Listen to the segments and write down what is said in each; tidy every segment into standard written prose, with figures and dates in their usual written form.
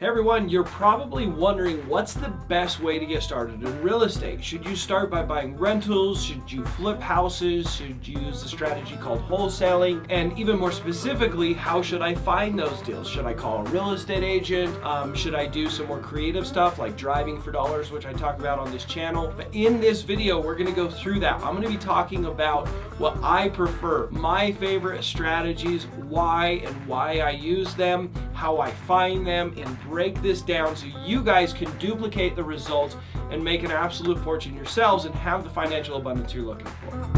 Hey everyone, you're probably wondering what's the best way to get started in real estate. Should you start by buying rentals? Should you flip houses? Should you use a strategy called wholesaling? And even more specifically, how should I find those deals? Should I call a real estate agent? Should I do some more creative stuff like driving for dollars, which I talk about on this channel? But in this video, we're gonna go through that. I'm gonna be talking about what I prefer, my favorite strategies, why I use them, how I find them, and break this down so you guys can duplicate the results and make an absolute fortune yourselves and have the financial abundance you're looking for.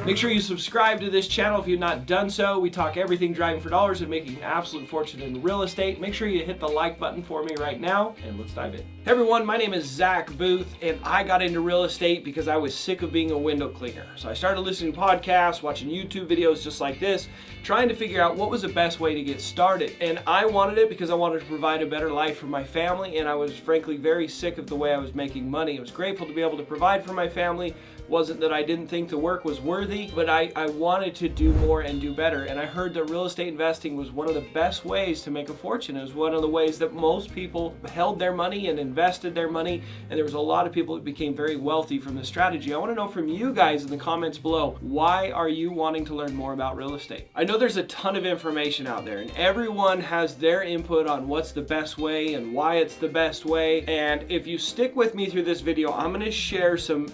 Make sure you subscribe to this channel if you've not done so. We talk everything driving for dollars and making an absolute fortune in real estate. Make sure you hit the like button for me right now, and let's dive in. Hey everyone, my name is Zack Boothe, and I got into real estate because I was sick of being a window cleaner. So I started listening to podcasts, watching YouTube videos just like this, trying to figure out what was the best way to get started. And I wanted it because I wanted to provide a better life for my family, and I was frankly very sick of the way I was making money. I was grateful to be able to provide for my family. Wasn't that I didn't think the work was worthy, but I wanted to do more and do better. And I heard that real estate investing was one of the best ways to make a fortune. It was one of the ways that most people held their money and invested their money. And there was a lot of people that became very wealthy from this strategy. I want to know from you guys in the comments below, why are you wanting to learn more about real estate? I know there's a ton of information out there and everyone has their input on what's the best way and why it's the best way. And if you stick with me through this video, I'm going to share some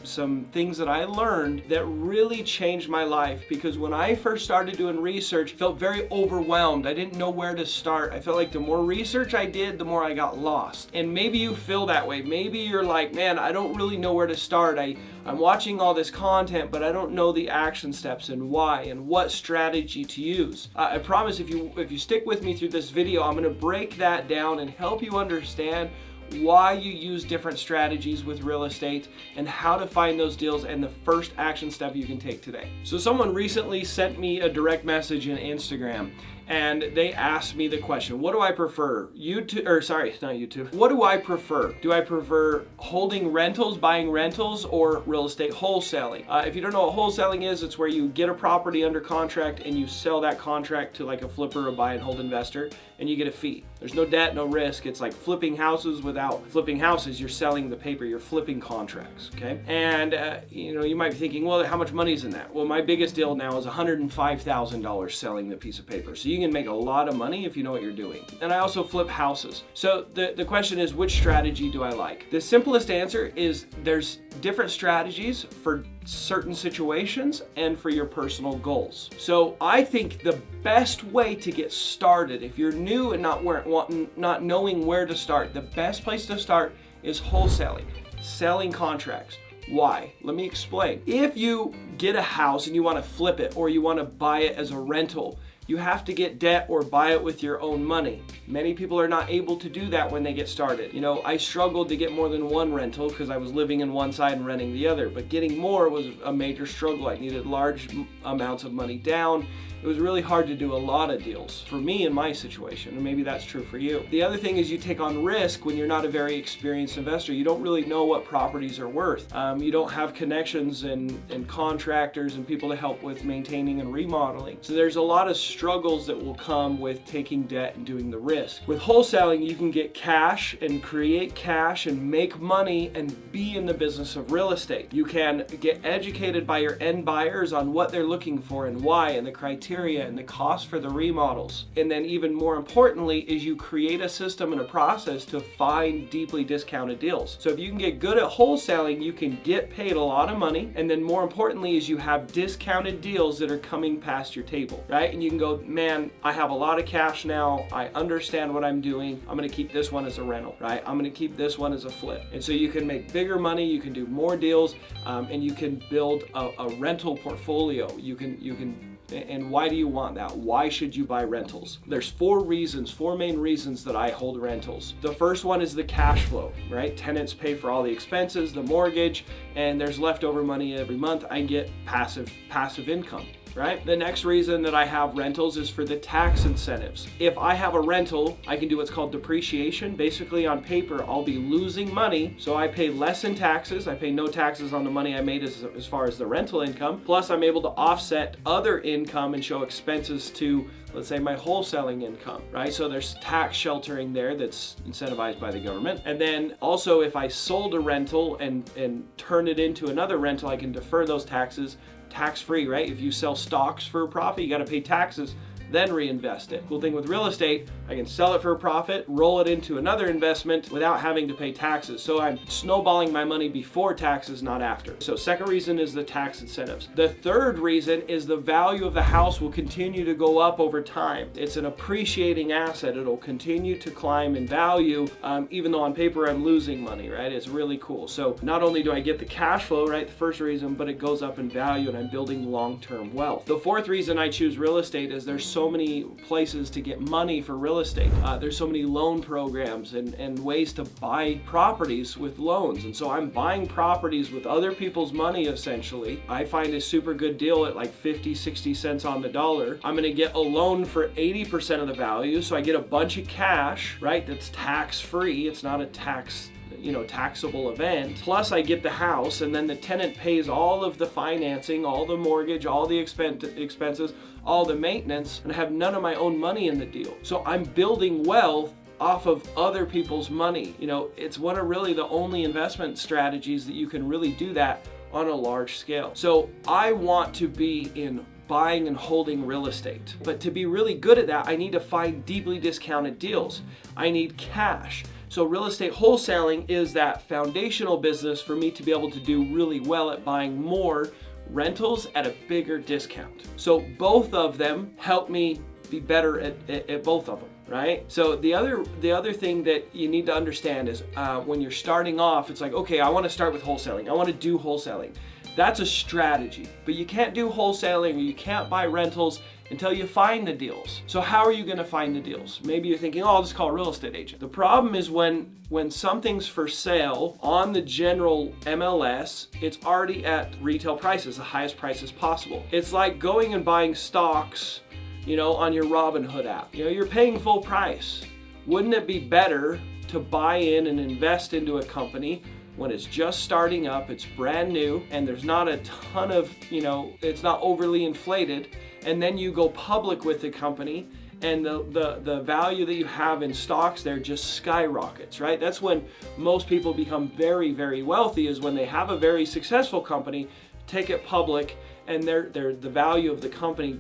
things that I learned that really changed my life, because when I first started doing research, I felt very overwhelmed. I didn't know where to start. I felt like the more research I did, the more I got lost. And maybe you feel that way. Maybe you're like, man, I don't really know where to start. I'm watching all this content, but I don't know the action steps and why and what strategy to use. I promise if you stick with me through this video, I'm gonna break that down and help you understand why you use different strategies with real estate and how to find those deals and the first action step you can take today. So someone recently sent me a direct message in Instagram and they asked me the question, what do I prefer? What do I prefer? Do I prefer holding rentals, buying rentals, or real estate wholesaling? If you don't know what wholesaling is, it's where you get a property under contract and you sell that contract to like a flipper or buy and hold investor and you get a fee. There's no debt, no risk. It's like flipping houses without flipping houses. You're selling the paper, you're flipping contracts, okay? And you might be thinking, well, how much money is in that? Well, my biggest deal now is $105,000 selling the piece of paper. So you can make a lot of money if you know what you're doing. And I also flip houses. So the question is, which strategy do I like? The simplest answer is there's different strategies for certain situations and for your personal goals. So I think the best way to get started, if you're new and not knowing where to start, the best place to start is wholesaling, selling contracts. Why? Let me explain. If you get a house and you want to flip it or you want to buy it as a rental, you have to get debt or buy it with your own money. Many people are not able to do that when they get started. I struggled to get more than one rental because I was living in one side and renting the other, but getting more was a major struggle. I needed large amounts of money down. It was really hard to do a lot of deals for me in my situation, and maybe that's true for you. The other thing is you take on risk when you're not a very experienced investor. You don't really know what properties are worth. You don't have connections and contractors and people to help with maintaining and remodeling. So there's a lot of struggles that will come with taking debt and doing the risk. With wholesaling, you can get cash and create cash and make money and be in the business of real estate. You can get educated by your end buyers on what they're looking for and why and the criteria and the cost for the remodels. And then even more importantly is you create a system and a process to find deeply discounted deals. So if you can get good at wholesaling, you can get paid a lot of money. And then more importantly is you have discounted deals that are coming past your table, right? And you can go, man, I have a lot of cash now. I understand what I'm doing. I'm going to keep this one as a rental, right? I'm going to keep this one as a flip. And so you can make bigger money, you can do more deals, and you can build a rental portfolio. And why do you want that? Why should you buy rentals? There's four main reasons that I hold rentals. The first one is the cash flow, right? Tenants pay for all the expenses, the mortgage, and there's leftover money every month. I get passive income. right? The next reason that I have rentals is for the tax incentives. If I have a rental, I can do what's called depreciation. Basically, on paper, I'll be losing money, so I pay less in taxes. I pay no taxes on the money I made as far as the rental income. Plus, I'm able to offset other income and show expenses to, let's say, my wholesaling income, right? So there's tax sheltering there that's incentivized by the government. And then also, if I sold a rental and turn it into another rental, I can defer those taxes tax-free, right? If you sell stocks for a profit, you got to pay taxes, then reinvest it. Cool thing with real estate, I can sell it for a profit, roll it into another investment without having to pay taxes. So I'm snowballing my money before taxes, not after. So second reason is the tax incentives. The third reason is the value of the house will continue to go up over time. It's an appreciating asset. It'll continue to climb in value, even though on paper I'm losing money, right? It's really cool. So not only do I get the cash flow, right, the first reason, but it goes up in value and I'm building long-term wealth. The fourth reason I choose real estate is there's so many places to get money for real estate. There's so many loan programs and ways to buy properties with loans. And so I'm buying properties with other people's money, essentially. I find a super good deal at like 50, 60 cents on the dollar. I'm gonna get a loan for 80% of the value. So I get a bunch of cash, right? That's tax-free. It's not a taxable event. Plus I get the house, and then the tenant pays all of the financing, all the mortgage, all the expenses, all the maintenance, and I have none of my own money in the deal. So I'm building wealth off of other people's money. It's one of really the only investment strategies that you can really do that on a large scale. So I want to be in buying and holding real estate. But to be really good at that, I need to find deeply discounted deals. I need cash. So real estate wholesaling is that foundational business for me to be able to do really well at buying more rentals at a bigger discount. So both of them help me be better at both of them, right? So the other thing that you need to understand is when you're starting off, it's like, okay, I want to start with wholesaling. I want to do wholesaling. That's a strategy, but you can't do wholesaling or you can't buy rentals until you find the deals. So how are you going to find the deals? Maybe you're thinking, oh, I'll just call a real estate agent. The problem is when something's for sale on the general MLS, it's already at retail prices, the highest prices possible. It's like going and buying stocks, on your Robinhood app. You're paying full price. Wouldn't it be better to buy in and invest into a company when it's just starting up, it's brand new, and there's not a ton of, it's not overly inflated, and then you go public with the company and the value that you have in stocks there just skyrockets, right? That's when most people become very, very wealthy, is when they have a very successful company, take it public, and the value of the company,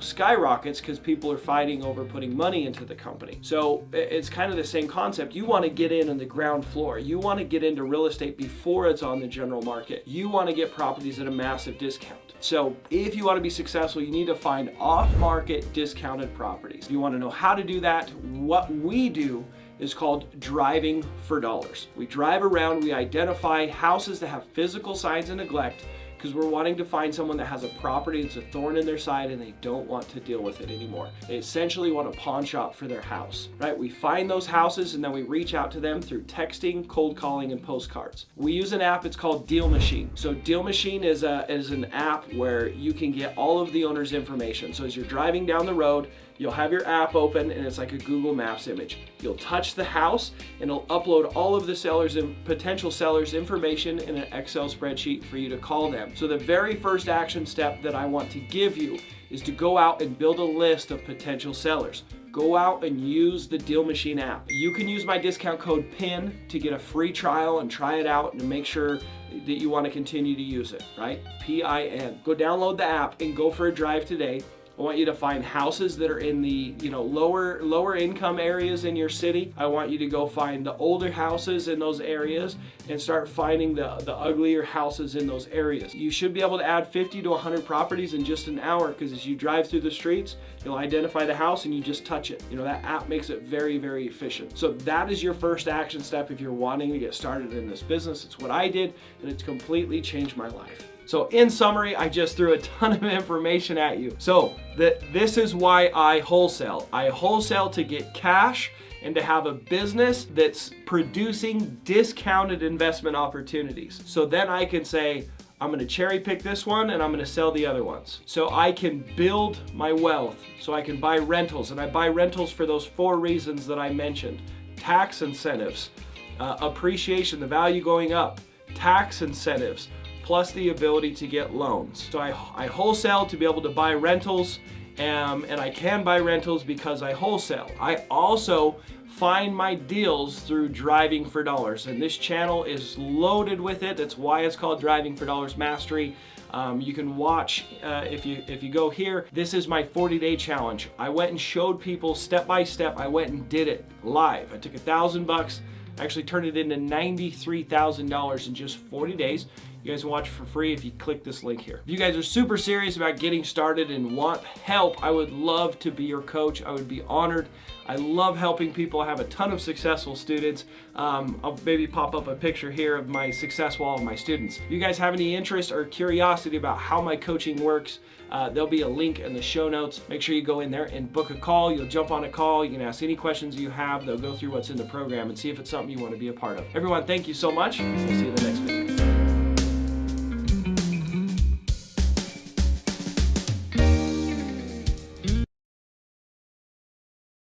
skyrockets because people are fighting over putting money into the company. So it's kind of the same concept. You want to get in on the ground floor. You want to get into real estate before it's on the general market. You want to get properties at a massive discount. So if you want to be successful, you need to find off-market discounted properties. You want to know how to do that. What we do is called driving for dollars. We drive around, we identify houses that have physical signs of neglect, because we're wanting to find someone that has a property that's a thorn in their side and they don't want to deal with it anymore. They essentially want a pawn shop for their house, right? We find those houses and then we reach out to them through texting, cold calling, and postcards. We use an app, it's called Deal Machine. So Deal Machine is an app where you can get all of the owner's information. So as you're driving down the road, you'll have your app open and it's like a Google Maps image. You'll touch the house and it'll upload all of the sellers and potential sellers' information in an Excel spreadsheet for you to call them. So the very first action step that I want to give you is to go out and build a list of potential sellers. Go out and use the Deal Machine app. You can use my discount code PIN to get a free trial and try it out and make sure that you want to continue to use it, right? PIN. Go download the app and go for a drive today. I want you to find houses that are in the lower income areas in your city. I want you to go find the older houses in those areas and start finding the uglier houses in those areas. You should be able to add 50 to 100 properties in just an hour, because as you drive through the streets, you'll identify the house and you just touch it. That app makes it very, very efficient. So that is your first action step if you're wanting to get started in this business. It's what I did and it's completely changed my life. So in summary, I just threw a ton of information at you. So this is why I wholesale. I wholesale to get cash and to have a business that's producing discounted investment opportunities. So then I can say, I'm going to cherry pick this one and I'm going to sell the other ones. So I can build my wealth, so I can buy rentals, and I buy rentals for those 4 reasons that I mentioned. Tax incentives, appreciation, the value going up, tax incentives, plus the ability to get loans. So I wholesale to be able to buy rentals, and I can buy rentals because I wholesale. I also find my deals through Driving for Dollars, and this channel is loaded with it. That's why it's called Driving for Dollars Mastery. You can watch if you go here. This is my 40-day challenge. I went and showed people step by step. I went and did it live. I took $1,000, actually turned it into $93,000 in just 40 days. You guys can watch it for free if you click this link here. If you guys are super serious about getting started and want help, I would love to be your coach. I would be honored. I love helping people. I have a ton of successful students. I'll maybe pop up a picture here of my success wall of my students. If you guys have any interest or curiosity about how my coaching works, there'll be a link in the show notes. Make sure you go in there and book a call. You'll jump on a call. You can ask any questions you have. They'll go through what's in the program and see if it's something you want to be a part of. Everyone, thank you so much. We'll see you in the next video.